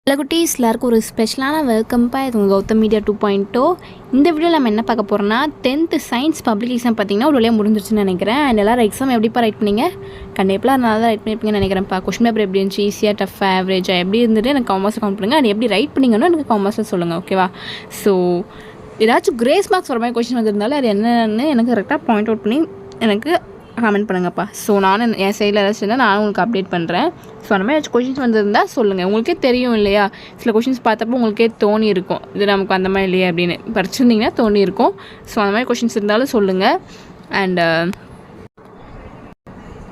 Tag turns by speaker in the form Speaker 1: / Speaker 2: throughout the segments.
Speaker 1: Hello குட்டீஸ், எல்லாருக்கும் ஒரு ஸ்பெஷலான வெல்கம்ப்பா. இது உங்கள் கௌதம் மீடியா 2.0. இந்த வீடியோவில் நம்ம என்ன பார்க்க போகிறோம்னா, 10th சயின்ஸ் பப்ளிக் எக்ஸாம் பார்த்தீங்கன்னா ஒரு வழியாக முடிஞ்சிருச்சுன்னு நினைக்கிறேன். அண்ட் எல்லாரும் எக்ஸாம் எப்படிப்பா ரைட் பண்ணிங்க? கண்டிப்பாக நல்லா தான் ரைட் பண்ணியிருப்பீங்கன்னு நினைக்கிறேன்ப்பா. கொஸ்டின் பேப்பர் எப்படி இருந்துச்சு? ஈஸியாக, டஃப்பாக, ஆவரேஜாக எப்படி இருந்துட்டு எனக்கு காமர்ஸில் கவுண்ட் பண்ணுங்கள். அது எப்படி ரைட் பண்ணிங்கன்னு எனக்கு காமர்ஸில் சொல்லுங்கள், ஓகேவா? ஸோ ஏதாச்சும் கிரேஸ் மார்க்ஸ் வர மாதிரி கொஸ்டின் வந்திருந்தாலும் அது என்னென்னு எனக்கு கரெக்டாக பாயிண்ட் அவுட் பண்ணி எனக்கு கமெண்ட் பண்ணுங்கப்பா. ஸோ நானும் என் சைடில் ஏதாச்சும் இருந்தால் நானும் உங்களுக்கு அப்டேட் பண்ணுறேன். ஸோ அந்த மாதிரி ஏதாச்சும் கொஷின்ஸ் வந்திருந்தால் சொல்லுங்கள். உங்களுக்கே தெரியும் இல்லையா, சில கொஷின்ஸ் பார்த்தப்போ உங்களுக்கே தோணி இருக்கும், இது நமக்கு அந்த மாதிரி இல்லையா அப்படின்னு படிச்சிருந்தீங்கன்னா தோணி இருக்கும். ஸோ அந்த மாதிரி கொஷின்ஸ் இருந்தாலும் சொல்லுங்கள். அண்டு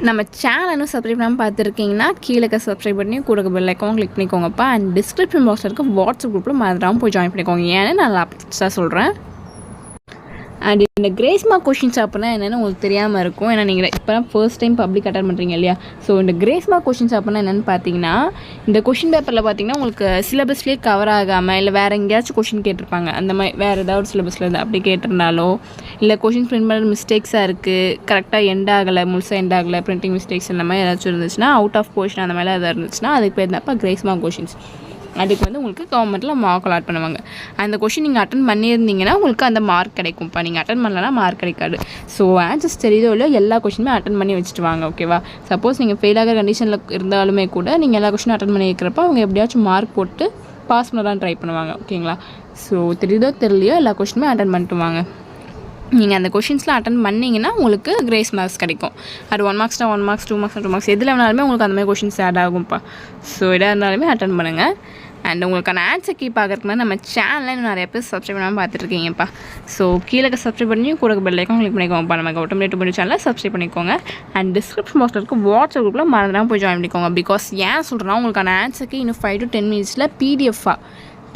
Speaker 1: நம்ம சேனலும் சப்ஸ்கிரைப் பண்ணாமல் பார்த்துருக்கீங்கன்னா கீழே சப்ஸ்கிரைப் பண்ணி கூட பெல் ஐக்கான் கிளிக் பண்ணிக்கோங்கப்பா. அண்ட் டிஸ்கிரிப்ஷன் பாக்ஸில் இருக்க வாட்ஸ்அப் குரூப்பில் மறந்துடாமல் போய் ஜாயின் பண்ணிக்கோங்க. ஏன்னு நான் லாப்டாக சொல்கிறேன். அண்ட் இந்த கிரேஸ் மார்க் கொஷின்ஸ் அப்படின்னா என்னென்னு உங்களுக்கு தெரியாமல் இருக்கும். ஏன்னா நீங்கள் இப்போ தான் ஃபர்ஸ்ட் டைம் பப்ளிக் அட்டன் பண்ணுறீங்க இல்லையா. ஸோ இந்த கிரேஸ் மார்க் கொஷின்ஸ் அப்படின்னா என்னென்னு பார்த்தீங்கன்னா, இந்த கொஷின் பேப்பரில் பார்த்தீங்கன்னா உங்களுக்கு சிலபஸ்லேயே கவர் ஆகாமல் இல்லை வேறு எங்கேயாச்சும் கொஷின் கேட்டிருப்பாங்க, அந்த மாதிரி வேறு ஏதாவது சிலபஸில் இருந்து அப்படி கேட்டிருந்தாலோ, இல்லை கொஷின் பிரிண்ட் பண்ணுற மிஸ்டேக்ஸாக இருக்குது, கரெக்டாக எண்ட் ஆகலை, முழுசாக எண்ட் ஆகலை, பிரிண்டிங் மிஸ்டேக்ஸ் இந்த மாதிரி ஏதாச்சும் இருந்துச்சுன்னா, அவுட் ஆஃப் போர்ஷன் அந்த மாதிரி எதாவது இருந்துச்சுன்னா அதுக்கு பேர் தான்ப்பா கிரேஸ் மார்க் கொஷின்ஸ். அதுக்கு உங்களுக்கு கவர்மெண்ட்டில் மார்க் அலாட் பண்ணுவாங்க. அந்த கொஷின் நீங்கள் அட்டன் பண்ணியிருந்தீங்கன்னா உங்களுக்கு அந்த மார்க் கிடைக்கும்ப்பா. நீங்கள் அட்டன் பண்ணலன்னா மார்க் கிடைக்காது. ஸோ ஆன்சர்ஸ் தெரியுதோ இல்லையோ எல்லா கொஷினுமே அட்டன் பண்ணி வச்சுட்டு வாங்க, ஓகேவா? சப்போஸ் நீங்கள் ஃபெயில் ஆகிற கண்டிஷனில் இருந்தாலுமே கூட நீங்கள் எல்லா கொஷினும் அட்டன் பண்ணி வைக்கிறப்ப அவங்க எப்படியாச்சும் மார்க் போட்டு பாஸ் பண்ண தான் ட்ரை பண்ணுவாங்க, ஓகேங்களா? ஸோ தெரியுதோ தெரியலையோ எல்லா கொஷினுமே அட்டன் பண்ணிட்டு வாங்க. நீங்கள் அந்த கொஷின்ஸ்லாம் அட்டன் பண்ணிங்கன்னா உங்களுக்கு கிரேஸ் மார்க்ஸ் கிடைக்கும். அது 1 மார்க்ஸ்னால் 1 மார்க்ஸ், 2 மார்க்ஸ் 2 மார்க்ஸ் எதில் வேணாலுமே உங்களுக்கு அந்த மாதிரி கொஷின்ஸ் ஆட் ஆகும்ப்பா. ஸோ எதாக இருந்தாலுமே அட்டன் பண்ணுங்கள். அண்ட் உங்களுக்கான ஆன்சர் கீ பார்க்குறதுக்கு மாதிரி நம்ம சேனலில் இன்னும் நிறைய பேர் சப்ஸ்கிரைப் பண்ணாமல் பார்த்துட்ருக்கீங்கப்பா. ஸோ கீழே சப்ஸ்கிரைப் பண்ணி கூட பெல் ஐக்கான் கிளிக் பண்ணிக்கோங்கப்பா. நம்ம கௌதம் மீடியா 2.0 சேனலில் சப்ஸ்கிரைப் பண்ணிக்கோங்க. அண்ட் டிஸ்கிரிப்ஷன் பாக்ஸில் இருக்க வாட்ஸ்அப் குரூப்பில் மறந்துடாமல் போய் ஜாயின் பண்ணிக்கோங்க. பிகாஸ் ஏன் சொல்கிறேன்னா, உங்களுக்கான ஆன்சருக்கு இன்னும் 5 to 10 மினிட்ஸில் பிடிஎஃபாக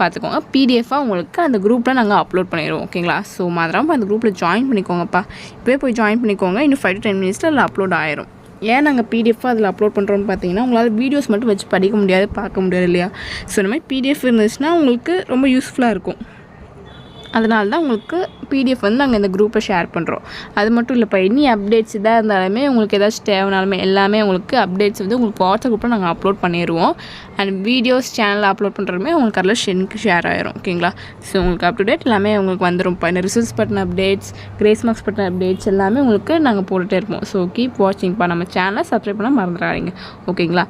Speaker 1: பார்த்துக்கோங்க. பிடிஎஃபாக உங்களுக்கு அந்த குரூப்பில் நாங்கள் அப்லோட் பண்ணிடுவோம், ஓகேங்களா? ஸோ மறந்துடாமல் அந்த குரூப்பில் ஜாயின் பண்ணிக்கோங்கப்பா. இப்போயே போய் ஜாயின் பண்ணிக்கோங்க. இன்னும் 5 to 10 மினிட்ஸில் அதில் அப்லோட் ஆயிரும். ஏன் நாங்கள் பிடிஎஃபாக அதில் அப்லோட் பண்ணுறோன்னு பார்த்தீங்கன்னா, உங்களால் வீடியோஸ் மட்டும் வச்சு படிக்க முடியாது, பார்க்க முடியாது இல்லையா? ஸோ இந்த மாதிரி பிடிஎஃப் இருந்துச்சுன்னா உங்களுக்கு ரொம்ப யூஸ்ஃபுல்லாக இருக்கும். அதனால தான் உங்களுக்கு பிடிஎஃப் நாங்கள் இந்த குரூப்பில் ஷேர் பண்ணுறோம். அது மட்டும் இல்லைப்பா, இனி அப்டேட்ஸ் இதாக இருந்தாலுமே உங்களுக்கு ஏதாச்சும் தேவைனாலுமே எல்லாமே உங்களுக்கு அப்டேட்ஸ் உங்களுக்கு வாட்ஸ்அப் குரூப்பில் நாங்கள் அப்லோட் பண்ணிடுவோம். அண்ட் வீடியோஸ் சேனலில் அப்லோட் பண்ணுறதுமே உங்களுக்கு அதில் ஷேர் ஆயிரும், ஓகேங்களா? ஸோ உங்களுக்கு அப் டு டேட் எல்லாமே உங்களுக்கு வந்துடும்ப்பா. இந்த ரிசல்ட்ஸ் பற்றின அப்டேட்ஸ், கிரேஸ் மார்க்ஸ் பற்றின அப்டேட்ஸ் எல்லாமே உங்களுக்கு நாங்கள் போட்டுகிட்டே இருப்போம். ஸோ கீப் வாட்சிங்ப்பா. நம்ம சேனலை சப்ஸ்கிரைப் பண்ணால் மறந்துடாதீங்க, ஓகேங்களா?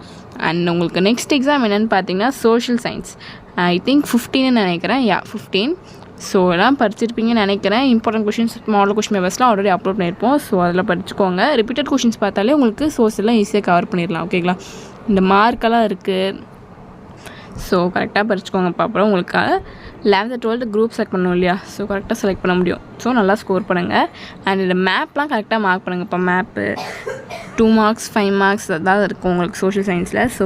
Speaker 1: அண்ட் உங்களுக்கு நெக்ஸ்ட் எக்ஸாம் என்னென்னு பார்த்தீங்கன்னா சோஷியல் சயின்ஸ். ஐ திங்க் 15 நினைக்கிறேன். 15. ஸோ எல்லாம் படிச்சிருப்பீங்கன்னு நினைக்கிறேன். இம்பார்ட்டன்ட் கொஷின்ஸ், மாடல் கொஷின் பேப்பர்ஸ்லாம் ஆல்ரெடி அப்லோட் பண்ணியிருப்போம். ஸோ அதில் படிச்சுக்கோங்க. ரிப்பீட்டட் கொஷின்ஸ் பார்த்தாலே உங்களுக்கு சோர்ஸ்லாம் ஈஸியாக கவர் பண்ணிடலாம், ஓகேங்களா? இந்த மார்க்கெல்லாம் இருக்குது. ஸோ கரெக்டாக படிச்சுக்கோங்கப்பா. அப்புறம் உங்களுக்கு 11th 12th குரூப் செலக்ட் பண்ணணும் இல்லையா? ஸோ கரெக்டாக செலக்ட் பண்ண முடியும். ஸோ நல்லா ஸ்கோர் பண்ணுங்கள். அண்ட் இந்த மேப்லாம் கரெக்டாக மார்க் பண்ணுங்கப்பா. மேப்பு 2 மார்க்ஸ் 5 மார்க்ஸ் அதாவது இருக்கும் உங்களுக்கு சோஷியல் சயின்ஸில். ஸோ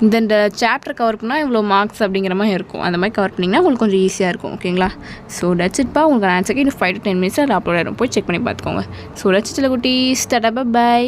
Speaker 1: இந்த சாப்டர் கவர் பண்ணால் இவ்வளோ மார்க்ஸ் அப்படிங்கிற மாதிரி இருக்கும். அந்த மாதிரி கவர் பண்ணிங்கன்னா உங்களுக்கு கொஞ்சம் ஈஸியாக இருக்கும், ஓகேங்களா? ஸோ டட்ஸ் இட்ப்பா. உங்களுக்கு ஆன்சருக்கு இன்னும் 5 to 10 மினிட்ஸ் அதில் அப்லோட் ஆகிடும். போய் செக் பண்ணி பார்த்துக்கோங்க. ஸோ டட்ஸ் இட் குட்டீஸ். டாடா, பை.